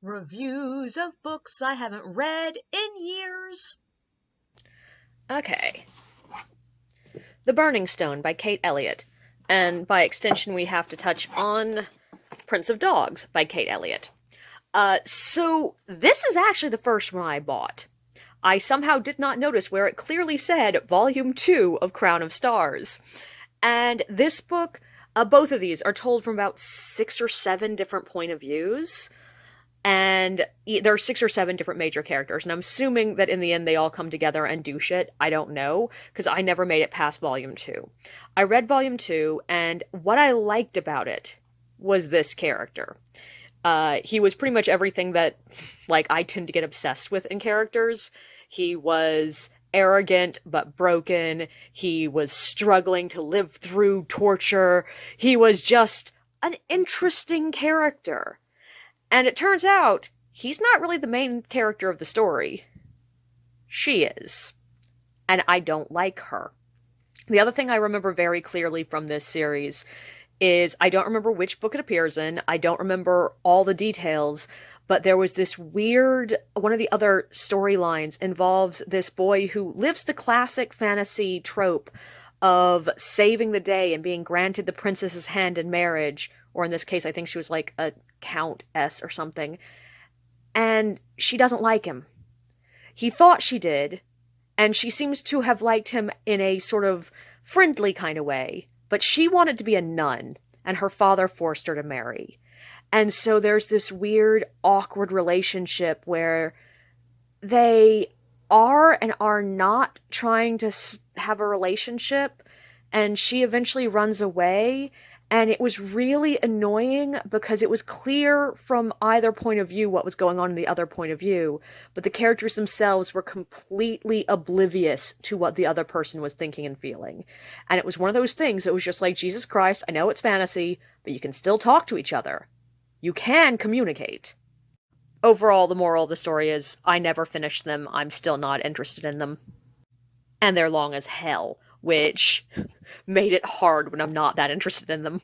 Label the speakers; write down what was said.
Speaker 1: Reviews of books I haven't read in years.
Speaker 2: Okay. The Burning Stone by Kate Elliot. And by extension, we have to touch on Prince of Dogs by Kate Elliot. So this is actually the first one I bought. I somehow did not notice where it clearly said Volume 2 of Crown of Stars. And this book, both of these are told from about 6 or 7 different point of views. And there are 6 or 7 different major characters, and I'm assuming that in the end they all come together and do shit. I don't know, because I never made it past Volume 2. I read Volume 2, and what I liked about it was this character. He was pretty much everything that, I tend to get obsessed with in characters. He was arrogant but broken. He was struggling to live through torture. He was just an interesting character. And it turns out, he's not really the main character of the story. She is. And I don't like her. The other thing I remember very clearly from this series is I don't remember which book it appears in. I don't remember all the details, but there was this weird, one of the other storylines involves this boy who lives the classic fantasy trope of saving the day and being granted the princess's hand in marriage, or in this case, I think she was like a countess or something, and she doesn't like him. He thought she did, and she seems to have liked him in a sort of friendly kind of way, but she wanted to be a nun, and her father forced her to marry. And so there's this weird, awkward relationship where they are and are not trying to have a relationship, and she eventually runs away. And it was really annoying because it was clear from either point of view what was going on in the other point of view, but the characters themselves were completely oblivious to what the other person was thinking and feeling. And it was one of those things that was just like, Jesus Christ, I know it's fantasy, but you can still talk to each other. You can communicate. Overall, the moral of the story is, I never finished them. I'm still not interested in them. And they're long as hell, which made it hard when I'm not that interested in them.